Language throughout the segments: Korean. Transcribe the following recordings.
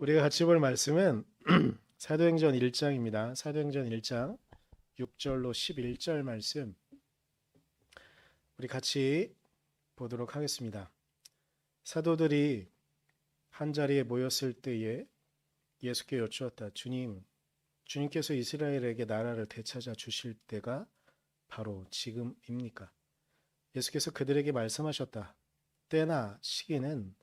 우리가 같이 볼 말씀은 사도행전 1장입니다. 사도행전 1장 6절로 11절 말씀 우리 같이 보도록 하겠습니다. 사도들이 한자리에 모였을 때에 예수께 여쭈었다. 주님께서 이스라엘에게 나라를 되찾아 주실 때가 바로 지금입니까? 예수께서 그들에게 말씀하셨다. 때나 시기는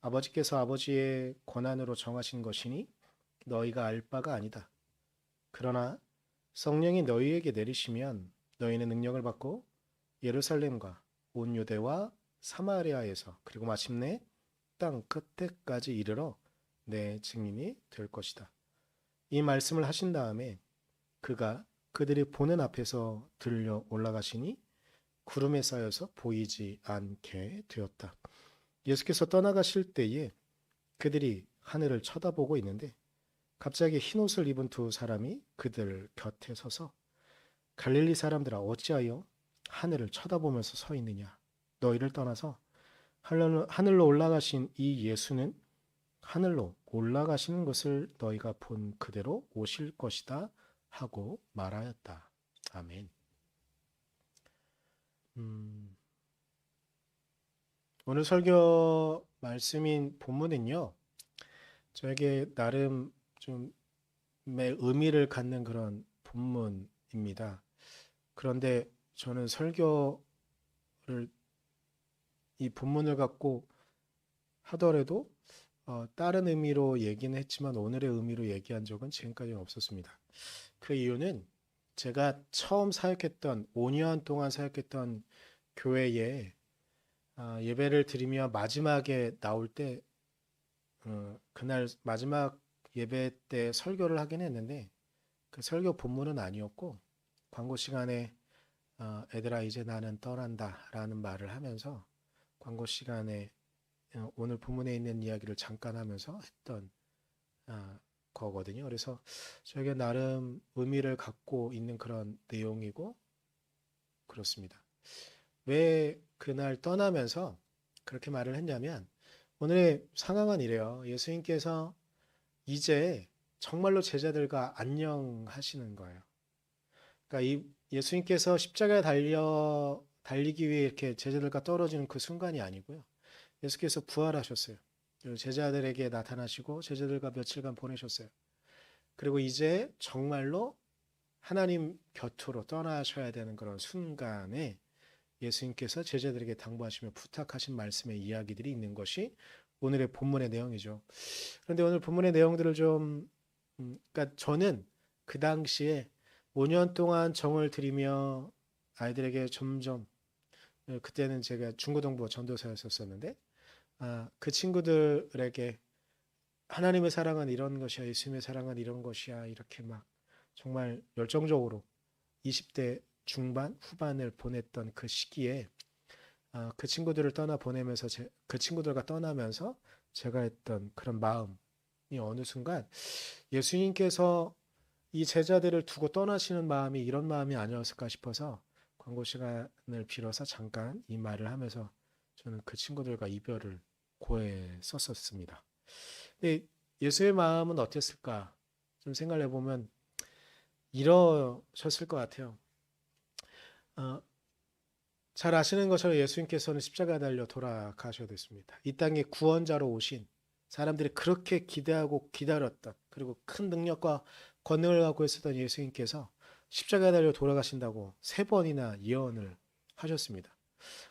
아버지께서 아버지의 권한으로 정하신 것이니 너희가 알 바가 아니다. 그러나 성령이 너희에게 내리시면 너희는 능력을 받고 예루살렘과 온 유대와 사마리아에서 그리고 마침내 땅 끝에까지 이르러 내 증인이 될 것이다. 이 말씀을 하신 다음에 그가 그들이 보는 앞에서 들려 올라가시니 구름에 쌓여서 보이지 않게 되었다. 예수께서 떠나가실 때에 그들이 하늘을 쳐다보고 있는데 갑자기 흰옷을 입은 두 사람이 그들 곁에 서서 갈릴리 사람들아 어찌하여 하늘을 쳐다보면서 서 있느냐. 너희를 떠나서 하늘로 올라가신 이 예수는 하늘로 올라가시는 것을 너희가 본 그대로 오실 것이다 하고 말하였다. 아멘. 오늘 설교 말씀인 본문은요. 저에게 나름 좀 의미를 갖는 그런 본문입니다. 그런데 저는 설교를 이 본문을 갖고 하더라도 다른 의미로 얘기는 했지만 오늘의 의미로 얘기한 적은 지금까지는 없었습니다. 그 이유는 제가 처음 사역했던 5년 동안 사역했던 교회에 예배를 드리며 마지막에 나올 때 그날 마지막 예배 때 설교를 하긴 했는데 그 설교 본문은 아니었고 광고 시간에 애들아 이제 나는 떠난다 라는 말을 하면서 광고 시간에 오늘 본문에 있는 이야기를 잠깐 하면서 했던 거거든요. 그래서 저에게 나름 의미를 갖고 있는 그런 내용이고 그렇습니다. 왜 그날 떠나면서 그렇게 말을 했냐면 오늘의 상황은 이래요. 예수님께서 이제 정말로 제자들과 안녕하시는 거예요. 그러니까 예수님께서 십자가에 달리기 위해 이렇게 제자들과 떨어지는 그 순간이 아니고요. 예수께서 부활하셨어요. 그리고 제자들에게 나타나시고 제자들과 며칠간 보내셨어요. 그리고 이제 정말로 하나님 곁으로 떠나셔야 되는 그런 순간에 예수님께서 제자들에게 당부하시며 부탁하신 말씀의 이야기들이 있는 것이 오늘의 본문의 내용이죠. 그런데 오늘 본문의 내용들을 그러니까 저는 그 당시에 5년 동안 정을 들이며 아이들에게 점점 그때는 제가 중고등부 전도사였었는데 그 친구들에게 하나님의 사랑은 이런 것이야, 예수님의 사랑은 이런 것이야 이렇게 막 정말 열정적으로 20대 중반 후반을 보냈던 그 시기에 그 친구들을 떠나 보내면서 그 친구들과 떠나면서 제가 했던 그런 마음이 어느 순간 예수님께서 이 제자들을 두고 떠나시는 마음이 이런 마음이 아니었을까 싶어서 광고 시간을 빌어서 잠깐 이 말을 하면서 저는 그 친구들과 이별을 고했었습니다. 근데 예수의 마음은 어땠을까? 좀 생각을 해보면 이러셨을 것 같아요. 잘 아시는 것처럼 예수님께서는 십자가에 달려 돌아가셔야 됐습니다. 이 땅에 구원자로 오신 사람들이 그렇게 기대하고 기다렸던 그리고 큰 능력과 권능을 갖고 있었던 예수님께서 십자가에 달려 돌아가신다고 3번이나 예언을 하셨습니다.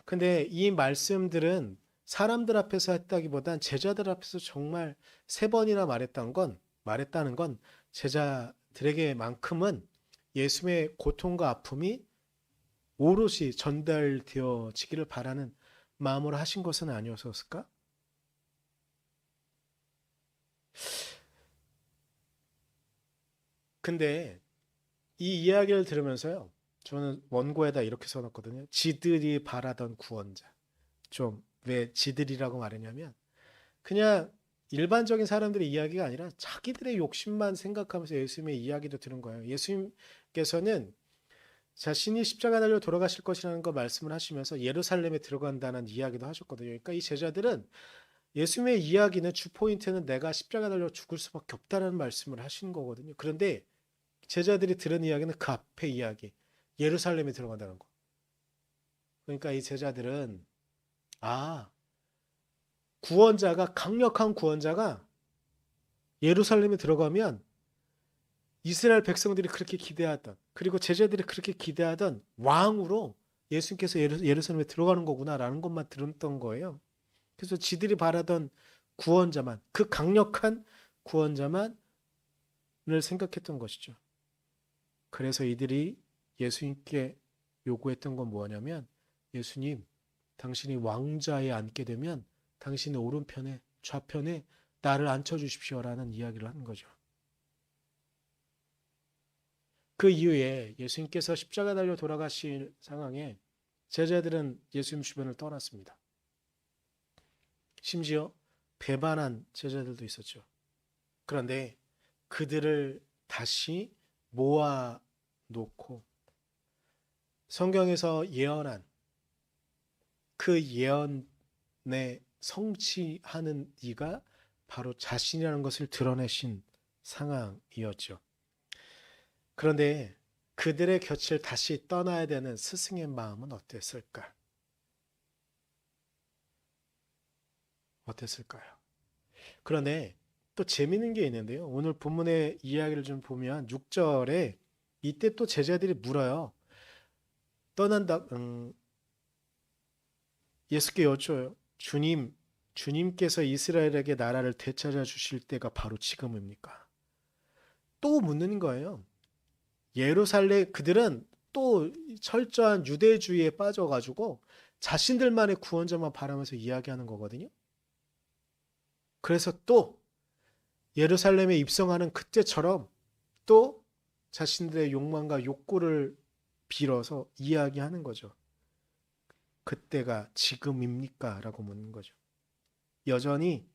근데 이 말씀들은 사람들 앞에서 했다기보단 제자들 앞에서 정말 3번이나 말했다는 건 제자들에게만큼은 예수님의 고통과 아픔이 오롯이 전달되어지기를 바라는 마음으로 하신 것은 아니었을까? 근데 이 이야기를 들으면서요. 저는 원고에다 이렇게 써놨거든요. 지들이 바라던 구원자. 좀 왜 지들이라고 말했냐면 그냥 일반적인 사람들의 이야기가 아니라 자기들의 욕심만 생각하면서 예수님의 이야기도 들은 거예요. 예수님께서는 자신이 십자가 달려 돌아가실 것이라는 거 말씀을 하시면서 예루살렘에 들어간다는 이야기도 하셨거든요. 그러니까 이 제자들은 예수님의 이야기는 주 포인트는 내가 십자가 달려 죽을 수밖에 없다는 말씀을 하신 거거든요. 그런데 제자들이 들은 이야기는 그 앞에 이야기, 예루살렘에 들어간다는 거. 그러니까 이 제자들은 구원자가, 강력한 구원자가 예루살렘에 들어가면 이스라엘 백성들이 그렇게 기대하던, 그리고 제자들이 그렇게 기대하던 왕으로 예수님께서 예루살렘에 들어가는 거구나라는 것만 들었던 거예요. 그래서 지들이 바라던 구원자만, 그 강력한 구원자만을 생각했던 것이죠. 그래서 이들이 예수님께 요구했던 건 뭐냐면, 예수님, 당신이 왕좌에 앉게 되면 당신의 오른편에, 좌편에 나를 앉혀주십시오라는 이야기를 하는 거죠. 그 이후에 예수님께서 십자가 달려 돌아가실 상황에 제자들은 예수님 주변을 떠났습니다. 심지어 배반한 제자들도 있었죠. 그런데 그들을 다시 모아놓고 성경에서 예언한 그 예언에 성취하는 이가 바로 자신이라는 것을 드러내신 상황이었죠. 그런데 그들의 곁을 다시 떠나야 되는 스승의 마음은 어땠을까? 어땠을까요? 그런데 또 재미있는 게 있는데요. 오늘 본문의 이야기를 좀 보면 6절에 이때 또 제자들이 물어요. 떠난다. 예수께 여쭤요. 주님께서 이스라엘에게 나라를 되찾아 주실 때가 바로 지금입니까? 또 묻는 거예요. 예루살렘 그들은 또 철저한 유대주의에 빠져가지고 자신들만의 구원자만 바라면서 이야기하는 거거든요. 그래서 또 예루살렘에 입성하는 그때처럼 또 자신들의 욕망과 욕구를 빌어서 이야기하는 거죠. 그때가 지금입니까? 라고 묻는 거죠. 여전히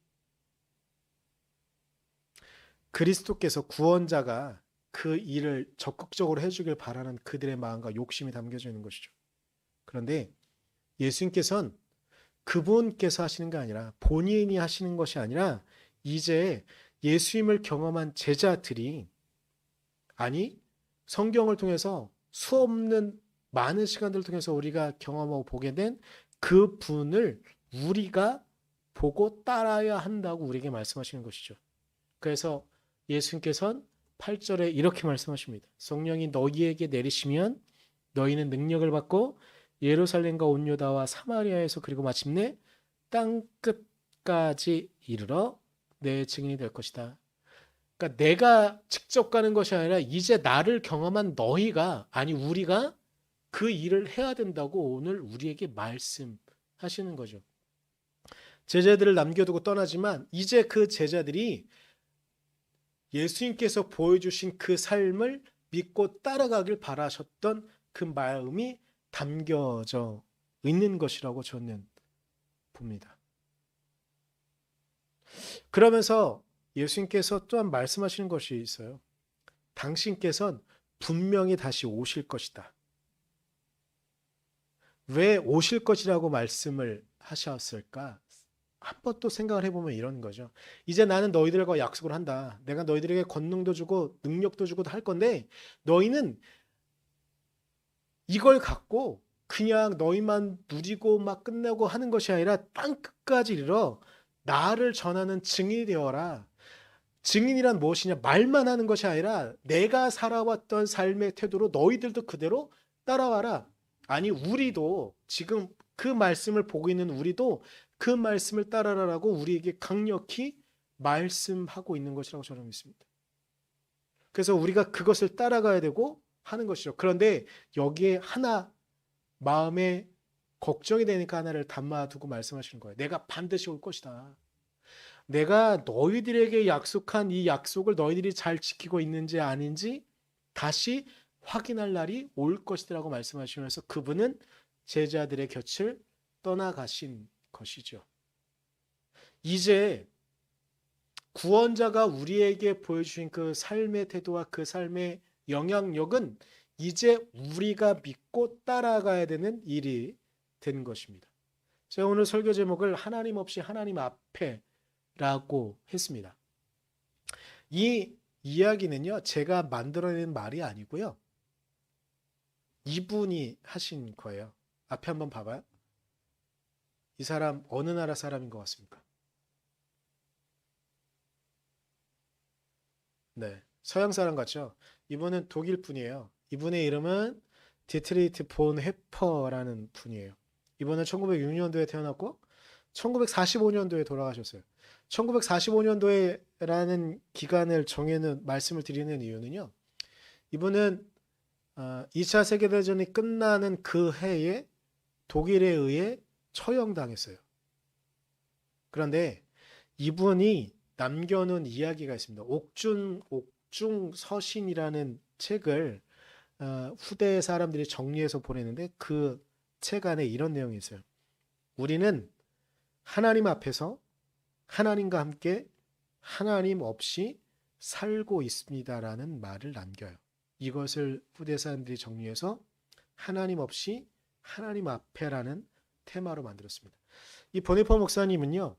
그리스도께서 구원자가 그 일을 적극적으로 해주길 바라는 그들의 마음과 욕심이 담겨져 있는 것이죠. 그런데 예수님께서는 그분께서 하시는 게 아니라 본인이 하시는 것이 아니라 이제 예수님을 경험한 제자들이 성경을 통해서 수없는 많은 시간들을 통해서 우리가 경험하고 보게 된 그분을 우리가 보고 따라야 한다고 우리에게 말씀하시는 것이죠. 그래서 예수님께서는 8절에 이렇게 말씀하십니다. 성령이 너희에게 내리시면 너희는 능력을 받고 예루살렘과 온 유다와 사마리아에서 그리고 마침내 땅 끝까지 이르러 내 증인이 될 것이다. 그러니까 내가 직접 가는 것이 아니라 이제 나를 경험한 너희가 우리가 그 일을 해야 된다고 오늘 우리에게 말씀하시는 거죠. 제자들을 남겨두고 떠나지만 이제 그 제자들이 예수님께서 보여주신 그 삶을 믿고 따라가길 바라셨던 그 마음이 담겨져 있는 것이라고 저는 봅니다. 그러면서 예수님께서 또한 말씀하시는 것이 있어요. 당신께서는 분명히 다시 오실 것이다. 왜 오실 것이라고 말씀을 하셨을까? 한번 또 생각을 해보면 이런 거죠. 이제 나는 너희들과 약속을 한다. 내가 너희들에게 권능도 주고 능력도 주고 할 건데 너희는 이걸 갖고 그냥 너희만 누리고 막 끝내고 하는 것이 아니라 땅 끝까지 이르러 나를 전하는 증인이 되어라. 증인이란 무엇이냐? 말만 하는 것이 아니라 내가 살아왔던 삶의 태도로 너희들도 그대로 따라와라. 우리도 지금 그 말씀을 보고 있는 우리도 그 말씀을 따라라라고 우리에게 강력히 말씀하고 있는 것이라고 저는 믿습니다. 그래서 우리가 그것을 따라가야 되고 하는 것이죠. 그런데 여기에 하나 마음에 걱정이 되니까 하나를 담아두고 말씀하시는 거예요. 내가 반드시 올 것이다. 내가 너희들에게 약속한 이 약속을 너희들이 잘 지키고 있는지 아닌지 다시 확인할 날이 올 것이라고 말씀하시면서 그분은 제자들의 곁을 떠나가신 것이죠. 이제 구원자가 우리에게 보여주신 그 삶의 태도와 그 삶의 영향력은 이제 우리가 믿고 따라가야 되는 일이 된 것입니다. 제가 오늘 설교 제목을 하나님 없이 하나님 앞에라고 했습니다. 이 이야기는요, 제가 만들어낸 말이 아니고요. 이분이 하신 거예요. 앞에 한번 봐봐요. 이 사람 어느 나라 사람인 것 같습니까? 네, 서양 사람 같죠? 이분은 독일 분이에요. 이분의 이름은 디트리트 본 헤퍼라는 분이에요. 이분은 1906년도에 태어났고 1945년도에 돌아가셨어요. 1945년도에라는 기간을 정해는 말씀을 드리는 이유는요. 이분은 2차 세계대전이 끝나는 그 해에 독일에 의해 처형당했어요. 그런데 이분이 남겨놓은 이야기가 있습니다. 옥중서신이라는 책을 후대 사람들이 정리해서 보내는데 그 책 안에 이런 내용이 있어요. 우리는 하나님 앞에서 하나님과 함께 하나님 없이 살고 있습니다라는 말을 남겨요. 이것을 후대 사람들이 정리해서 하나님 없이 하나님 앞에라는 테마로 만들었습니다. 이 보네포 목사님은요,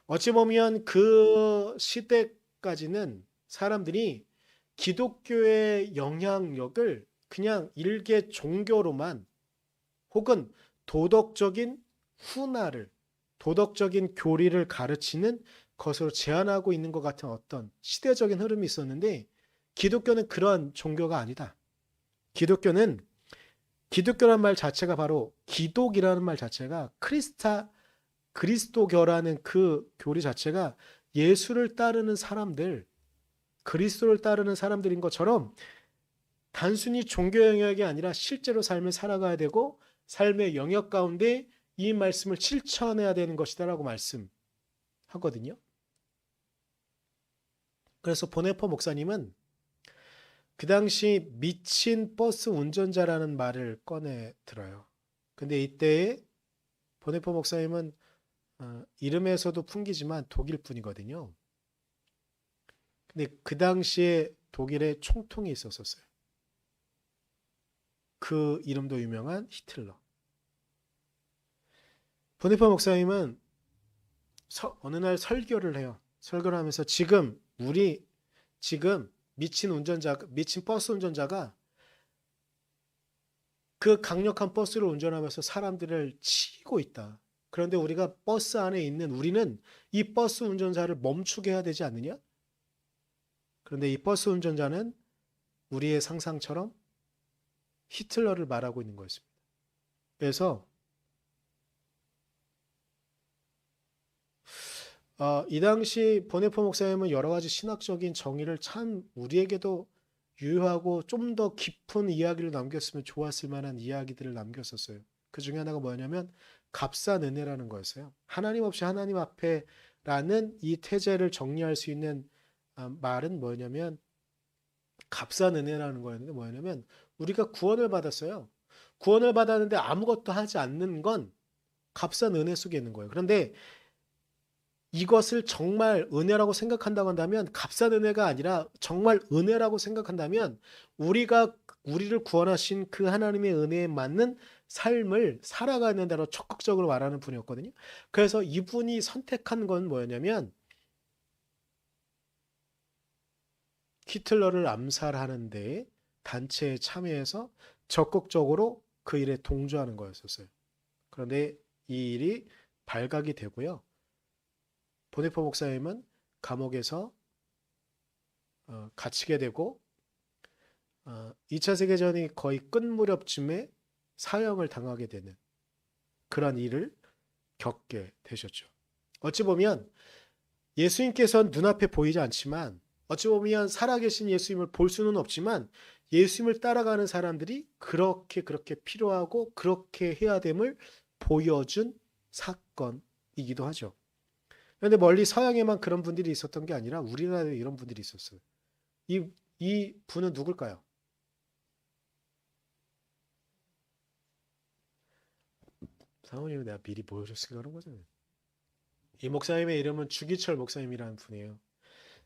어찌 보면 그 시대까지는 사람들이 기독교의 영향력을 그냥 일개 종교로만 혹은 도덕적인 훈화를, 도덕적인 교리를 가르치는 것으로 제한하고 있는 것 같은 어떤 시대적인 흐름이 있었는데, 기독교는 그런 종교가 아니다. 기독교란 말 자체가 바로 기독이라는 말 자체가 그리스도교라는 그 교리 자체가 예수를 따르는 사람들, 그리스도를 따르는 사람들인 것처럼 단순히 종교 영역이 아니라 실제로 삶을 살아가야 되고 삶의 영역 가운데 이 말씀을 실천해야 되는 것이다라고 말씀하거든요. 그래서 보네포 목사님은 그 당시 미친 버스 운전자라는 말을 꺼내 들어요. 근데 이때에 보네포 목사님은 이름에서도 풍기지만 독일 분이거든요. 근데 그 당시에 독일에 총통이 있었어요. 그 이름도 유명한 히틀러. 보네포 목사님은 어느 날 설교를 해요. 설교를 하면서 지금 미친 버스 운전자가 그 강력한 버스를 운전하면서 사람들을 치고 있다. 그런데 우리가 버스 안에 있는 우리는 이 버스 운전자를 멈추게 해야 되지 않느냐? 그런데 이 버스 운전자는 우리의 상상처럼 히틀러를 말하고 있는 거였습니다. 그래서 이 당시 보네포 목사님은 여러 가지 신학적인 정의를 참 우리에게도 유효하고 좀 더 깊은 이야기를 남겼으면 좋았을 만한 이야기들을 남겼었어요. 그 중에 하나가 뭐냐면 값싼 은혜라는 거였어요. 하나님 없이 하나님 앞에라는 이 태제를 정리할 수 있는 말은 뭐냐면 값싼 은혜라는 거였는데 뭐냐면 우리가 구원을 받았어요. 구원을 받았는데 아무것도 하지 않는 건 값싼 은혜 속에 있는 거예요. 그런데 이것을 정말 은혜라고 생각한다고 한다면 값싼 은혜가 아니라 정말 은혜라고 생각한다면 우리를 구원하신 그 하나님의 은혜에 맞는 삶을 살아가야 된다고 적극적으로 말하는 분이었거든요. 그래서 이분이 선택한 건 뭐였냐면 히틀러를 암살하는 데 단체에 참여해서 적극적으로 그 일에 동조하는 거였었어요. 그런데 이 일이 발각이 되고요. 보네포 목사님은 감옥에서 갇히게 되고 2차 세계전이 거의 끝 무렵쯤에 사형을 당하게 되는 그런 일을 겪게 되셨죠. 어찌 보면 예수님께서는 눈앞에 보이지 않지만 어찌 보면 살아계신 예수님을 볼 수는 없지만 예수님을 따라가는 사람들이 그렇게 필요하고 그렇게 해야 됨을 보여준 사건이기도 하죠. 그런데 멀리 서양에만 그런 분들이 있었던 게 아니라 우리나라에 이런 분들이 있었어요. 이 분은 누굴까요? 사모님은 내가 미리 보여줬으니까 그런 거잖아요. 이 목사님의 이름은 주기철 목사님이라는 분이에요.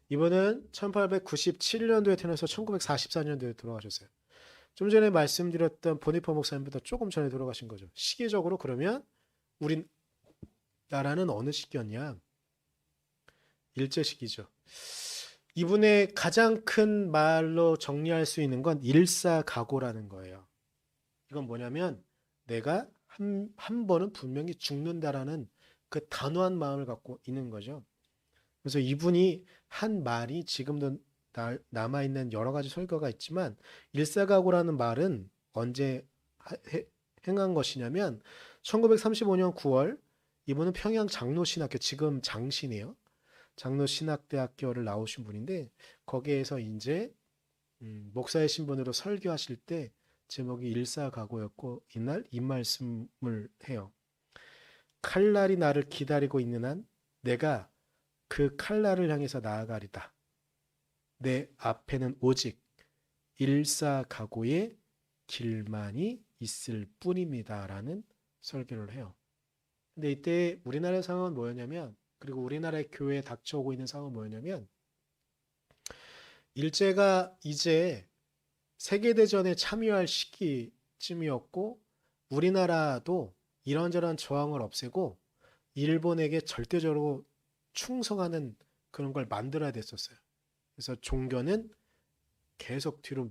이분은 1897년도에 태어나서 1944년도에 돌아가셨어요. 좀 전에 말씀드렸던 보니퍼 목사님보다 조금 전에 돌아가신 거죠. 시기적으로 그러면 우린 나라는 어느 시기였냐? 일제시기죠. 이분의 가장 큰 말로 정리할 수 있는 건 일사각오라는 거예요. 이건 뭐냐면 내가 한 번은 분명히 죽는다라는 그 단호한 마음을 갖고 있는 거죠. 그래서 이분이 한 말이 지금도 남아있는 여러 가지 설교가 있지만 일사각오라는 말은 언제 행한 것이냐면 1935년 9월 이분은 평양 장로신학교, 지금 장신이에요. 장로신학대학교를 나오신 분인데 거기에서 이제 목사의 신분으로 설교하실 때 제목이 일사각오였고 이날 이 말씀을 해요. 칼날이 나를 기다리고 있는 한 내가 그 칼날을 향해서 나아가리다. 내 앞에는 오직 일사각오의 길만이 있을 뿐입니다. 라는 설교를 해요. 근데 이때 우리나라의 상황은 뭐였냐면, 그리고 우리나라의 교회에 닥쳐오고 있는 상황은 뭐였냐면, 일제가 이제 세계대전에 참여할 시기쯤이었고, 우리나라도 이런저런 저항을 없애고, 일본에게 절대적으로 충성하는 그런 걸 만들어야 됐었어요. 그래서 종교는 계속 뒤로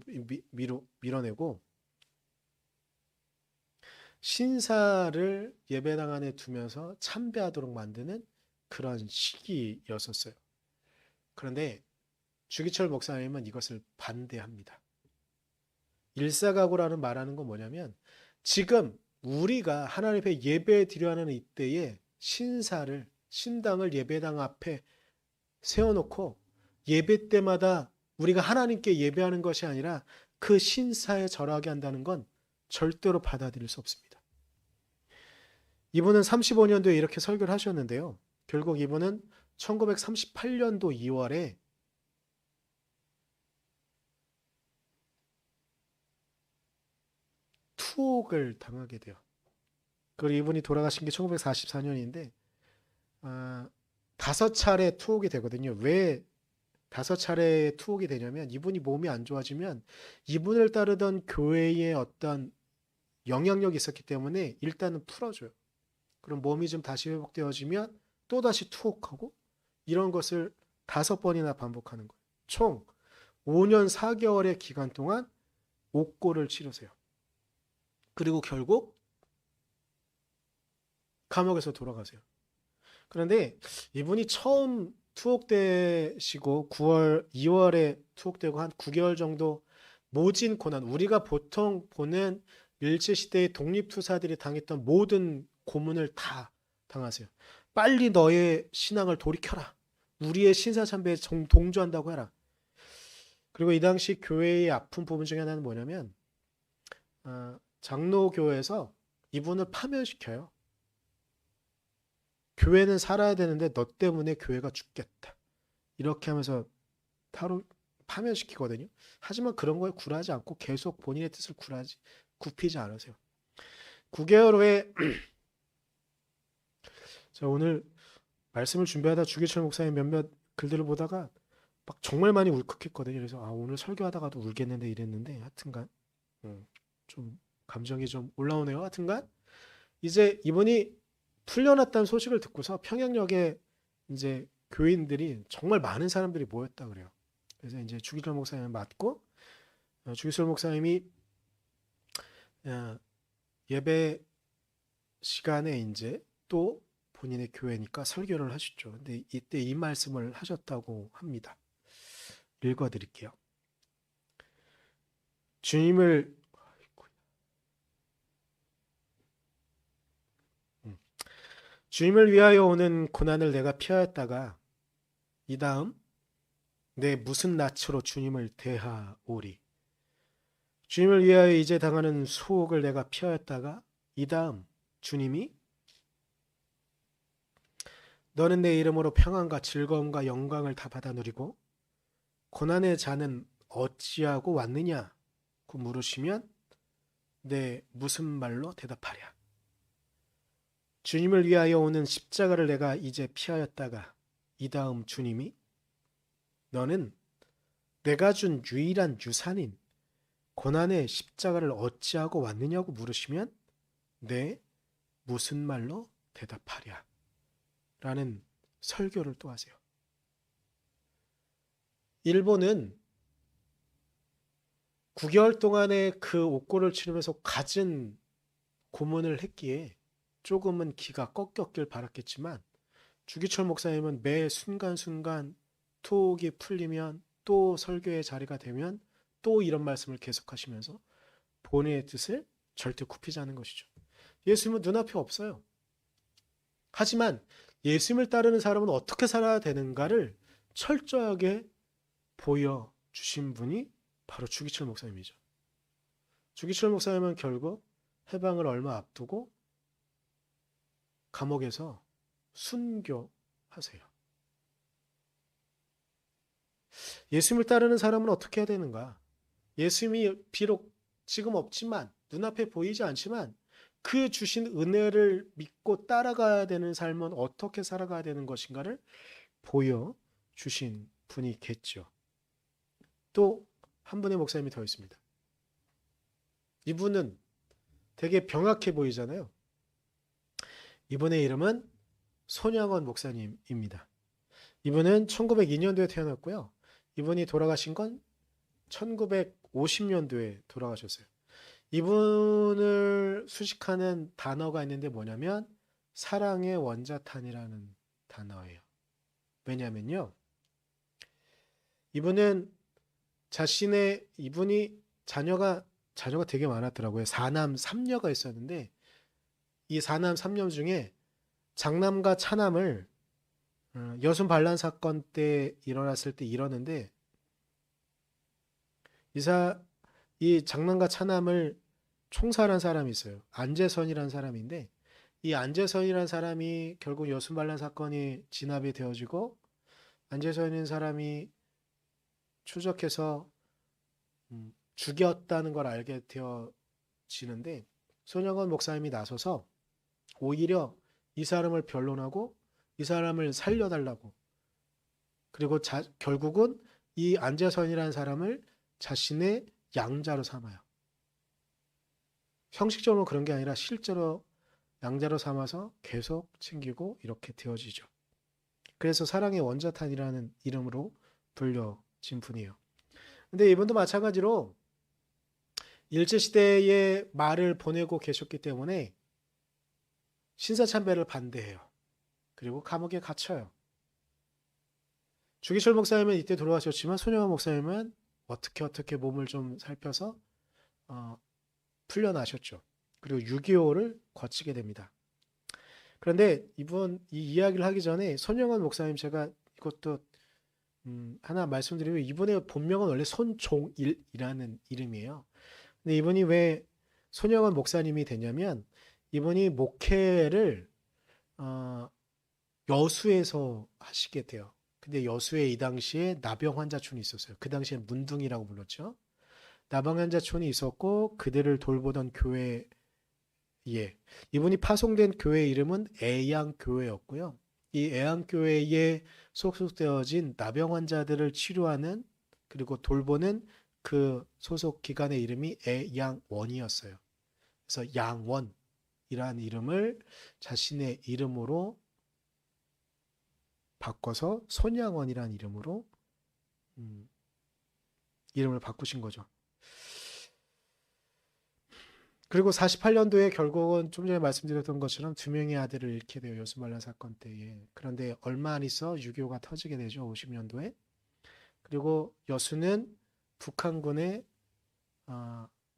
밀어내고, 신사를 예배당 안에 두면서 참배하도록 만드는 그런 시기였었어요. 그런데 주기철 목사님은 이것을 반대합니다. 일사각오라는 말하는 건 뭐냐면 지금 우리가 하나님 앞에 예배 드려야 하는 이때에 신당을 예배당 앞에 세워놓고 예배 때마다 우리가 하나님께 예배하는 것이 아니라 그 신사에 절하게 한다는 건 절대로 받아들일 수 없습니다. 이분은 35년도에 이렇게 설교를 하셨는데요. 결국 이분은 1938년도 2월에 투옥을 당하게 돼요. 그리고 이분이 돌아가신 게 1944년인데 5차례 투옥이 되거든요. 왜 5차례 투옥이 되냐면 이분이 몸이 안 좋아지면 이분을 따르던 교회의 어떤 영향력이 있었기 때문에 일단은 풀어줘요. 그럼 몸이 좀 다시 회복되어지면 또다시 투옥하고 이런 것을 5번이나 반복하는 거예요. 총 5년 4개월의 기간 동안 옥고를 치르세요. 그리고 결국 감옥에서 돌아가세요. 그런데 이분이 처음 투옥되시고 2월에 투옥되고 한 9개월 정도 모진 고난, 우리가 보통 보는 일제시대의 독립투사들이 당했던 모든 고문을 다 당하세요. 빨리 너의 신앙을 돌이켜라. 우리의 신사참배에 동조한다고 해라. 그리고 이 당시 교회의 아픈 부분 중에 하나는 뭐냐면 장로교에서 이분을 파면시켜요. 교회는 살아야 되는데 너 때문에 교회가 죽겠다. 이렇게 하면서 파면시키거든요. 하지만 그런 거에 굴하지 않고 계속 본인의 뜻을 굽히지 않으세요. 9개월 후에 자, 오늘 말씀을 준비하다 주기철 목사님 몇몇 글들을 보다가 막 정말 많이 울컥했거든요. 그래서 오늘 설교하다가도 울겠는데 이랬는데 하여튼간 좀 감정이 좀 올라오네요. 하여튼간 이제 이분이 풀려났다는 소식을 듣고서 평양역에 이제 교인들이 정말 많은 사람들이 모였다 그래요. 그래서 이제 주기철 목사님을 맡고 주기철 목사님이 예배 시간에 이제 또 본인의 교회니까 설교를 하셨죠. 근데 이때 이 말씀을 하셨다고 합니다. 읽어드릴게요. 주님을 위하여 오는 고난을 내가 피하였다가 이 다음 내 무슨 낯으로 주님을 대하오리. 주님을 위하여 이제 당하는 수혹을 내가 피하였다가 이 다음 주님이 너는 내 이름으로 평안과 즐거움과 영광을 다 받아 누리고 고난의 자는 어찌하고 왔느냐고 물으시면 내 무슨 말로 대답하랴. 주님을 위하여 오는 십자가를 내가 이제 피하였다가 이 다음 주님이 너는 내가 준 유일한 유산인 고난의 십자가를 어찌하고 왔느냐고 물으시면 내 무슨 말로 대답하랴. 라는 설교를 또 하세요. 일본은 9개월 동안에 그 옥고를 치르면서 갖은 고문을 했기에 조금은 기가 꺾였길 바랐겠지만 주기철 목사님은 매 순간순간 톡이 풀리면 또 설교의 자리가 되면 또 이런 말씀을 계속하시면서 본인의 뜻을 절대 굽히지 않은 것이죠. 예수님은 눈앞에 없어요. 하지만 예수님을 따르는 사람은 어떻게 살아야 되는가를 철저하게 보여주신 분이 바로 주기철 목사님이죠. 주기철 목사님은 결국 해방을 얼마 앞두고 감옥에서 순교하세요. 예수님을 따르는 사람은 어떻게 해야 되는가? 예수님이 비록 지금 없지만 눈앞에 보이지 않지만 그 주신 은혜를 믿고 따라가야 되는 삶은 어떻게 살아가야 되는 것인가를 보여주신 분이겠죠. 또 한 분의 목사님이 더 있습니다. 이분은 되게 병약해 보이잖아요. 이분의 이름은 손양원 목사님입니다. 이분은 1902년도에 태어났고요. 이분이 돌아가신 건 1950년도에 돌아가셨어요. 이분을 수식하는 단어가 있는데 뭐냐면 사랑의 원자탄이라는 단어예요. 왜냐면요. 이분이 자녀가 되게 많았더라고요. 4남 3녀가 있었는데 이 4남 3녀 중에 장남과 차남을 여순 반란 사건 때 일어났을 때 이러는데 이 장남과 차남을 총살한 사람이 있어요. 안재선이라는 사람인데 이 안재선이라는 사람이 결국 여순 반란 사건이 진압이 되어지고 안재선이라는 사람이 추적해서 죽였다는 걸 알게 되어지는데 손영원 목사님이 나서서 오히려 이 사람을 변론하고 이 사람을 살려달라고 그리고 결국은 이 안재선이라는 사람을 자신의 양자로 삼아요. 형식적으로 그런 게 아니라 실제로 양자로 삼아서 계속 챙기고 이렇게 되어지죠. 그래서 사랑의 원자탄이라는 이름으로 불려진 분이에요. 근데 이분도 마찬가지로 일제시대에 말을 보내고 계셨기 때문에 신사참배를 반대해요. 그리고 감옥에 갇혀요. 주기철 목사님은 이때 돌아가셨지만 손영원 목사님은 어떻게 몸을 좀 살펴서 풀려나셨죠. 그리고 6.25를 거치게 됩니다. 그런데 이 이야기를 하기 전에 손영원 목사님 제가 이것도 하나 말씀드리면 이분의 본명은 원래 손종일이라는 이름이에요. 근데 이분이 왜 손영원 목사님이 되냐면 이분이 목회를 여수에서 하시게 돼요. 근데 여수에 이 당시에 나병 환자촌이 있었어요. 그 당시에 문둥이라고 불렀죠. 나병 환자촌이 있었고 그들을 돌보던 교회에 이분이 파송된 교회 이름은 애양교회였고요. 이 애양교회에 소속되어진 나병 환자들을 치료하는 그리고 돌보는 그 소속 기관의 이름이 애양원이었어요. 그래서 양원이라는 이름을 자신의 이름으로 바꿔서 손양원이라는 이름으로 이름을 바꾸신 거죠. 그리고 48년도에 결국은 좀 전에 말씀드렸던 것처럼 2명의 아들을 잃게 돼요. 여수반란 사건 때에. 그런데 얼마 안 있어 6.25가 터지게 되죠. 50년도에. 그리고 여수는 북한군의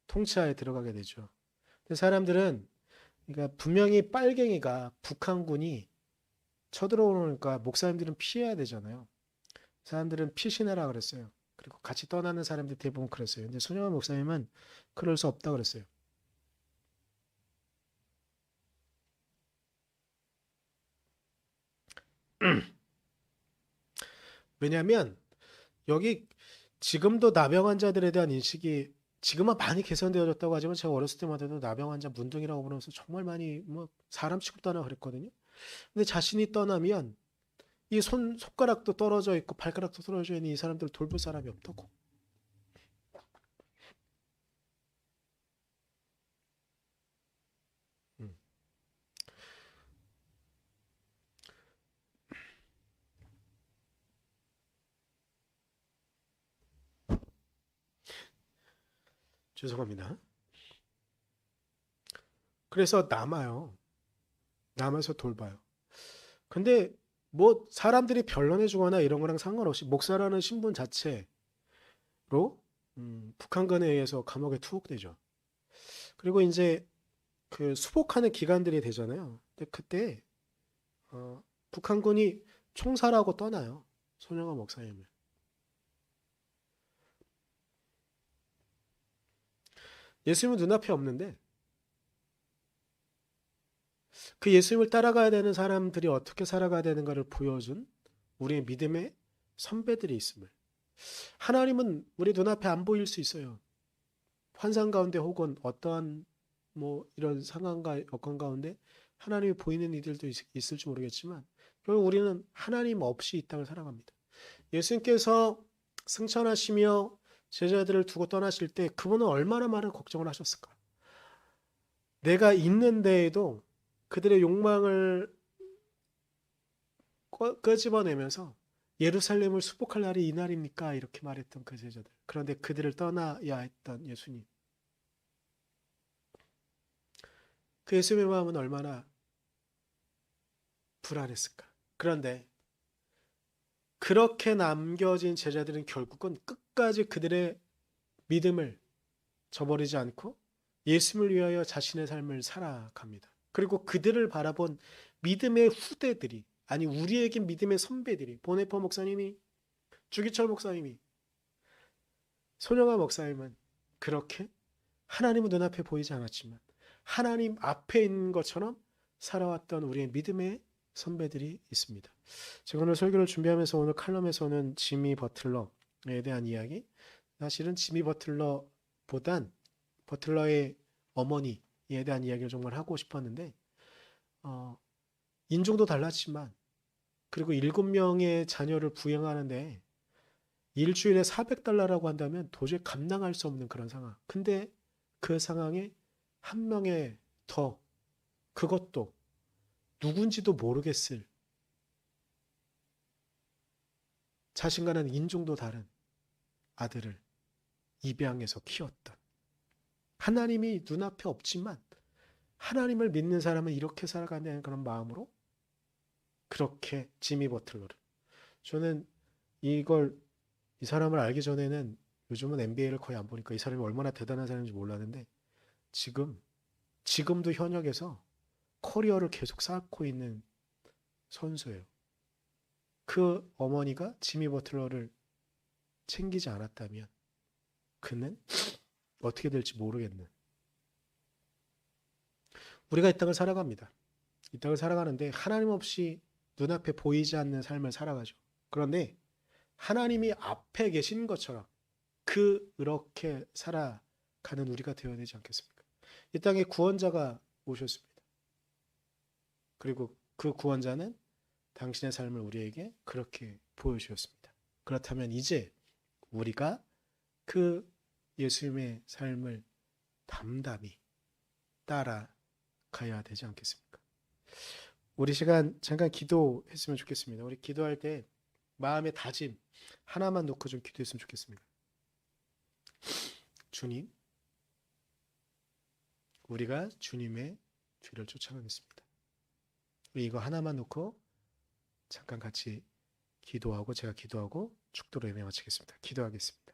통치하에 들어가게 되죠. 근데 사람들은 그러니까 분명히 빨갱이가 북한군이 쳐들어오니까 목사님들은 피해야 되잖아요. 사람들은 피신하라 그랬어요. 그리고 같이 떠나는 사람들 대부분 그랬어요. 근데 손영원 목사님은 그럴 수 없다 그랬어요. 왜냐하면 여기 지금도 나병 환자들에 대한 인식이 지금은 많이 개선되어졌다고 하지만 제가 어렸을 때만 해도 나병 환자 문둥이라고 부르면서 정말 많이 뭐 사람 취급 떠나 그랬거든요. 근데 자신이 떠나면 이 손가락도 떨어져 있고 발가락도 떨어져 있는 이 사람들을 돌볼 사람이 없다고. 음. 죄송합니다. 그래서 남아요. 남아서 돌봐요. 근데 뭐 사람들이 변론해 주거나 이런 거랑 상관없이 목사라는 신분 자체로 북한군에 의해서 감옥에 투옥되죠. 그리고 이제 그 수복하는 기간들이 되잖아요. 근데 그때 북한군이 총살하고 떠나요. 손영아 목사님을. 예수님은 눈앞에 없는데 그 예수님을 따라가야 되는 사람들이 어떻게 살아가야 되는가를 보여준 우리의 믿음의 선배들이 있음을. 하나님은 우리 눈앞에 안 보일 수 있어요. 환상 가운데 혹은 어떠한 뭐 이런 상황과 여건 가운데 하나님이 보이는 이들도 있을지 모르겠지만 결국 우리는 하나님 없이 이 땅을 살아갑니다. 예수님께서 승천하시며 제자들을 두고 떠나실 때 그분은 얼마나 많은 걱정을 하셨을까? 내가 있는 데에도 그들의 욕망을 끄집어내면서 예루살렘을 수복할 날이 이 날입니까? 이렇게 말했던 그 제자들. 그런데 그들을 떠나야 했던 예수님. 그 예수님의 마음은 얼마나 불안했을까? 그런데 그렇게 남겨진 제자들은 결국은 끝까지 그들의 믿음을 저버리지 않고 예수님을 위하여 자신의 삶을 살아갑니다. 그리고 그들을 바라본 믿음의 후대들이, 아니 우리에게 믿음의 선배들이, 보네퍼 목사님이, 주기철 목사님이, 손영아 목사님은 그렇게 하나님은 눈앞에 보이지 않았지만 하나님 앞에 있는 것처럼 살아왔던 우리의 믿음의 선배들이 있습니다. 제가 오늘 설교를 준비하면서 오늘 칼럼에서는 지미 버틀러에 대한 이야기, 사실은 지미 버틀러보단 버틀러의 어머니에 대한 이야기를 정말 하고 싶었는데 인종도 달랐지만 그리고 7명의 자녀를 부양하는데 일주일에 $400라고 한다면 도저히 감당할 수 없는 그런 상황. 근데 그 상황에 한 명의 더, 그것도 누군지도 모르겠을 자신과는 인종도 다른 아들을 입양해서 키웠던, 하나님이 눈앞에 없지만 하나님을 믿는 사람은 이렇게 살아간다는 그런 마음으로 그렇게 지미 버틀러를, 저는 이 사람을 알기 전에는 요즘은 NBA를 거의 안 보니까 이 사람이 얼마나 대단한 사람인지 몰랐는데 지금도 현역에서 커리어를 계속 쌓고 있는 선수예요. 그 어머니가 지미 버틀러를 챙기지 않았다면 그는 어떻게 될지 모르겠는. 우리가 이 땅을 살아갑니다. 이 땅을 살아가는데 하나님 없이 눈앞에 보이지 않는 삶을 살아가죠. 그런데 하나님이 앞에 계신 것처럼 그렇게 살아가는 우리가 되어야 되지 않겠습니까? 이 땅에 구원자가 오셨습니다. 그리고 그 구원자는 당신의 삶을 우리에게 그렇게 보여주셨습니다. 그렇다면 이제 우리가 그 예수님의 삶을 담담히 따라가야 되지 않겠습니까? 우리 시간 잠깐 기도했으면 좋겠습니다. 우리 기도할 때 마음의 다짐 하나만 놓고 좀 기도했으면 좋겠습니다. 주님, 우리가 주님의 뒤를 쫓아가겠습니다. 우리 이거 하나만 놓고 잠깐 같이 기도하고 제가 기도하고 축도로 예배 마치겠습니다. 기도하겠습니다.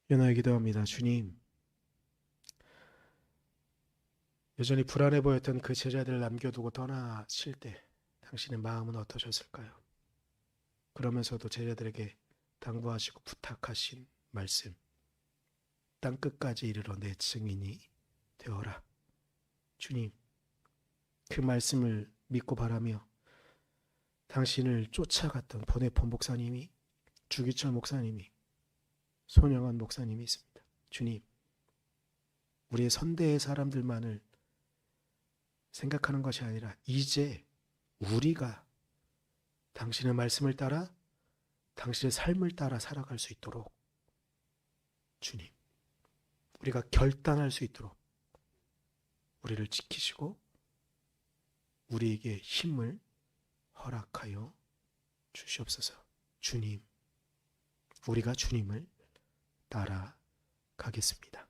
연하에 기도합니다. 주님, 여전히 불안해 보였던 그 제자들을 남겨두고 떠나실 때 당신의 마음은 어떠셨을까요? 그러면서도 제자들에게 당부하시고 부탁하신 말씀, 땅 끝까지 이르러 내 증인이 되어라. 주님, 그 말씀을 믿고 바라며 당신을 쫓아갔던 보네폰 목사님이, 주기철 목사님이, 손영원 목사님이 있습니다. 주님, 우리의 선대의 사람들만을 생각하는 것이 아니라 이제 우리가 당신의 말씀을 따라 당신의 삶을 따라 살아갈 수 있도록 주님, 우리가 결단할 수 있도록 우리를 지키시고 우리에게 힘을 허락하여 주시옵소서. 주님, 우리가 주님을 따라가겠습니다.